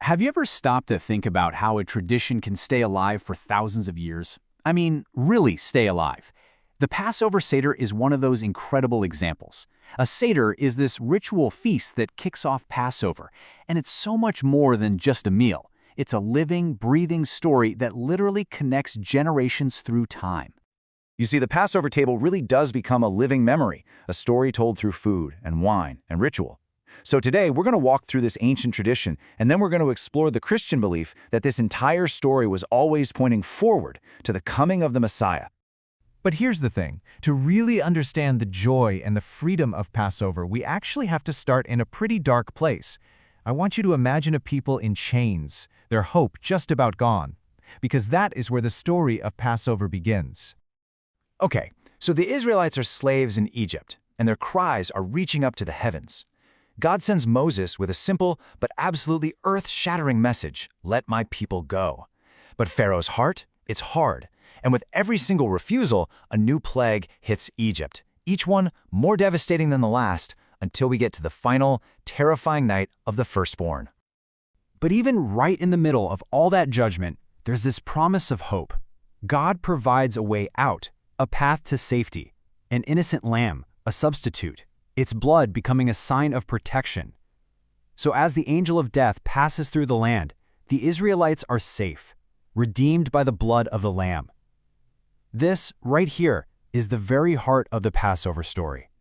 Have you ever stopped to think about how a tradition can stay alive for thousands of years? I mean, really stay alive. The Passover Seder is one of those incredible examples. A Seder is this ritual feast that kicks off Passover, and it's so much more than just a meal. It's a living, breathing story that literally connects generations through time. You see, the Passover table really does become a living memory, a story told through food and wine and ritual. So today, we're going to walk through this ancient tradition, and then we're going to explore the Christian belief that this entire story was always pointing forward to the coming of the Messiah. But here's the thing. To really understand the joy and the freedom of Passover, we actually have to start in a pretty dark place. I want you to imagine a people in chains, their hope just about gone, because that is where the story of Passover begins. Okay, so the Israelites are slaves in Egypt, and their cries are reaching up to the heavens. God sends Moses with a simple but absolutely earth-shattering message, "Let my people go." But Pharaoh's heart, it's hard, and with every single refusal, a new plague hits Egypt, each one more devastating than the last, until we get to the final, terrifying night of the firstborn. But even right in the middle of all that judgment, there's this promise of hope. God provides a way out, a path to safety, an innocent lamb, a substitute, its blood becoming a sign of protection. So as the angel of death passes through the land, the Israelites are safe, redeemed by the blood of the Lamb. This, right here, is the very heart of the Passover story.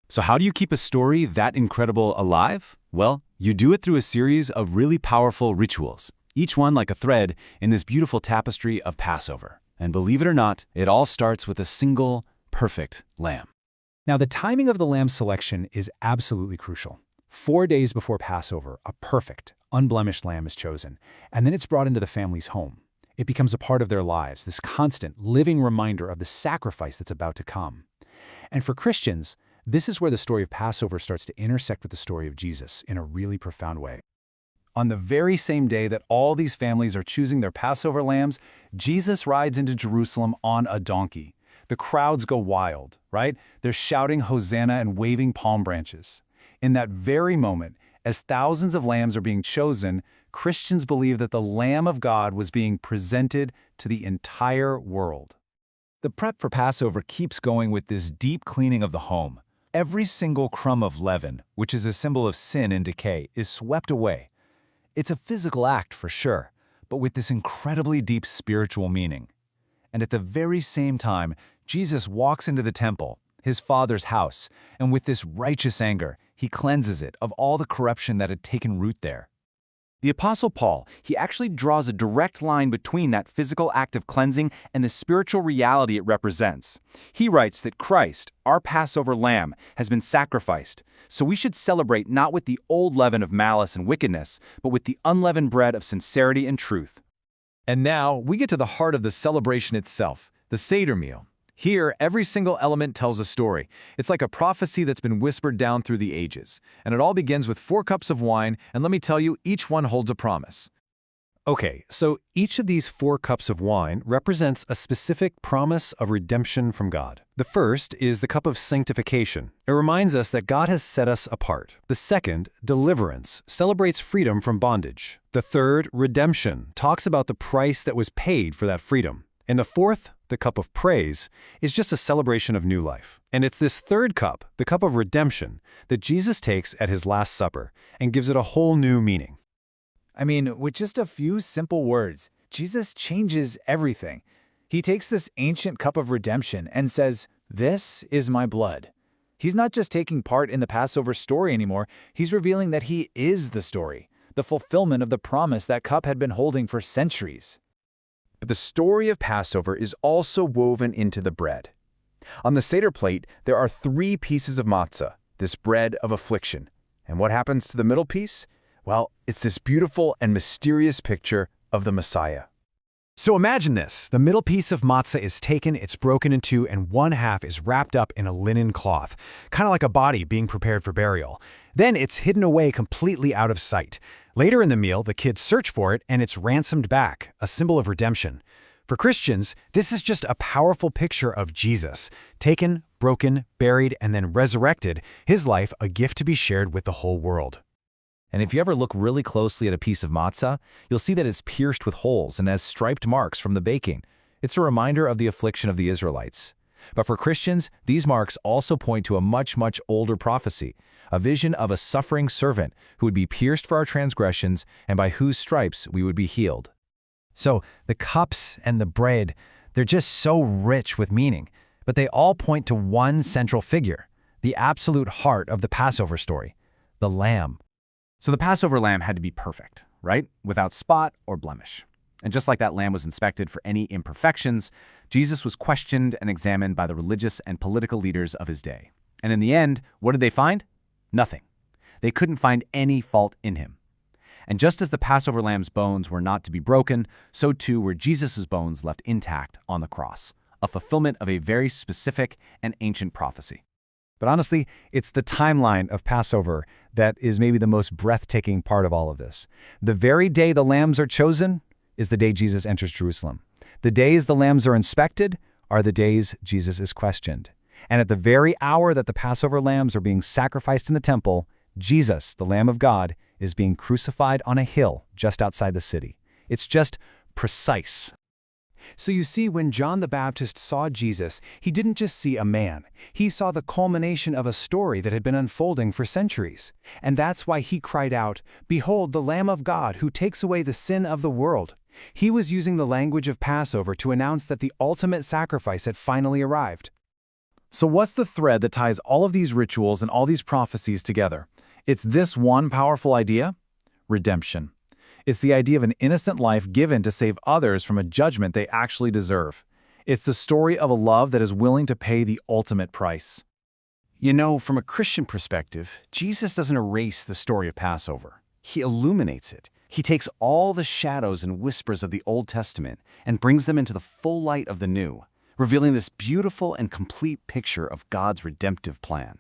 So how do you keep a story that incredible alive? Well, you do it through a series of really powerful rituals, each one like a thread in this beautiful tapestry of Passover. And believe it or not, it all starts with a single, perfect lamb. Now, the timing of the lamb selection is absolutely crucial. 4 days before Passover, a perfect, unblemished lamb is chosen, and then it's brought into the family's home. It becomes a part of their lives, this constant, living reminder of the sacrifice that's about to come. And for Christians, this is where the story of Passover starts to intersect with the story of Jesus in a really profound way. On the very same day that all these families are choosing their Passover lambs, Jesus rides into Jerusalem on a donkey. The crowds go wild, right? They're shouting Hosanna and waving palm branches. In that very moment, as thousands of lambs are being chosen, Christians believe that the Lamb of God was being presented to the entire world. The prep for Passover keeps going with this deep cleaning of the home. Every single crumb of leaven, which is a symbol of sin and decay, is swept away. It's a physical act for sure, but with this incredibly deep spiritual meaning. And at the very same time, Jesus walks into the temple, his Father's house, and with this righteous anger, he cleanses it of all the corruption that had taken root there. The Apostle Paul, he actually draws a direct line between that physical act of cleansing and the spiritual reality it represents. He writes that Christ, our Passover lamb, has been sacrificed, so we should celebrate not with the old leaven of malice and wickedness, but with the unleavened bread of sincerity and truth. And now, we get to the heart of the celebration itself, the Seder meal. Here, every single element tells a story. It's like a prophecy that's been whispered down through the ages. And it all begins with 4 cups of wine, and let me tell you, each one holds a promise. Okay, so each of these 4 cups of wine represents a specific promise of redemption from God. The first is the cup of sanctification. It reminds us that God has set us apart. The second, deliverance, celebrates freedom from bondage. The third, redemption, talks about the price that was paid for that freedom. And the fourth, the cup of praise, is just a celebration of new life. And it's this third cup, the cup of redemption, that Jesus takes at his Last Supper and gives it a whole new meaning. I mean, with just a few simple words, Jesus changes everything. He takes this ancient cup of redemption and says, "This is my blood." He's not just taking part in the Passover story anymore, he's revealing that he is the story, the fulfillment of the promise that cup had been holding for centuries. But the story of Passover is also woven into the bread. On the Seder plate, there are 3 pieces of matzah, this bread of affliction. And what happens to the middle piece? Well, it's this beautiful and mysterious picture of the Messiah. So imagine this. The middle piece of matzah is taken, it's broken in 2, and one half is wrapped up in a linen cloth, kind of like a body being prepared for burial. Then it's hidden away completely out of sight. Later in the meal, the kids search for it, and it's ransomed back, a symbol of redemption. For Christians, this is just a powerful picture of Jesus, taken, broken, buried, and then resurrected, his life a gift to be shared with the whole world. And if you ever look really closely at a piece of matzah, you'll see that it's pierced with holes and has striped marks from the baking. It's a reminder of the affliction of the Israelites. But for Christians, these marks also point to a much, much older prophecy, a vision of a suffering servant who would be pierced for our transgressions and by whose stripes we would be healed. So the cups and the bread, they're just so rich with meaning, but they all point to one central figure, the absolute heart of the Passover story, the Lamb. So the Passover lamb had to be perfect, right? Without spot or blemish. And just like that lamb was inspected for any imperfections, Jesus was questioned and examined by the religious and political leaders of his day. And in the end, what did they find? Nothing. They couldn't find any fault in him. And just as the Passover lamb's bones were not to be broken, so too were Jesus' bones left intact on the cross, a fulfillment of a very specific and ancient prophecy. But honestly, it's the timeline of Passover that is maybe the most breathtaking part of all of this. The very day the lambs are chosen is the day Jesus enters Jerusalem. The days the lambs are inspected are the days Jesus is questioned. And at the very hour that the Passover lambs are being sacrificed in the temple, Jesus, the Lamb of God, is being crucified on a hill just outside the city. It's just precise. So you see, when John the Baptist saw Jesus, he didn't just see a man. He saw the culmination of a story that had been unfolding for centuries. And that's why he cried out, "Behold, the Lamb of God who takes away the sin of the world." He was using the language of Passover to announce that the ultimate sacrifice had finally arrived. So what's the thread that ties all of these rituals and all these prophecies together? It's this one powerful idea: redemption. It's the idea of an innocent life given to save others from a judgment they actually deserve. It's the story of a love that is willing to pay the ultimate price. You know, from a Christian perspective, Jesus doesn't erase the story of Passover. He illuminates it. He takes all the shadows and whispers of the Old Testament and brings them into the full light of the New, revealing this beautiful and complete picture of God's redemptive plan.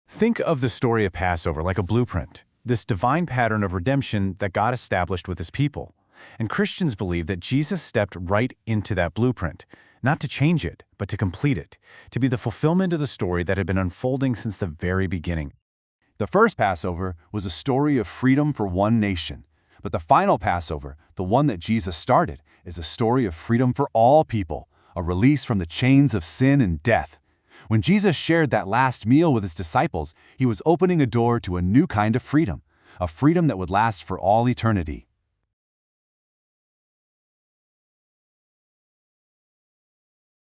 Think of the story of Passover like a blueprint, this divine pattern of redemption that God established with his people. And Christians believe that Jesus stepped right into that blueprint, not to change it, but to complete it, to be the fulfillment of the story that had been unfolding since the very beginning. The first Passover was a story of freedom for one nation. But the final Passover, the one that Jesus started, is a story of freedom for all people, a release from the chains of sin and death. When Jesus shared that last meal with his disciples, he was opening a door to a new kind of freedom, a freedom that would last for all eternity.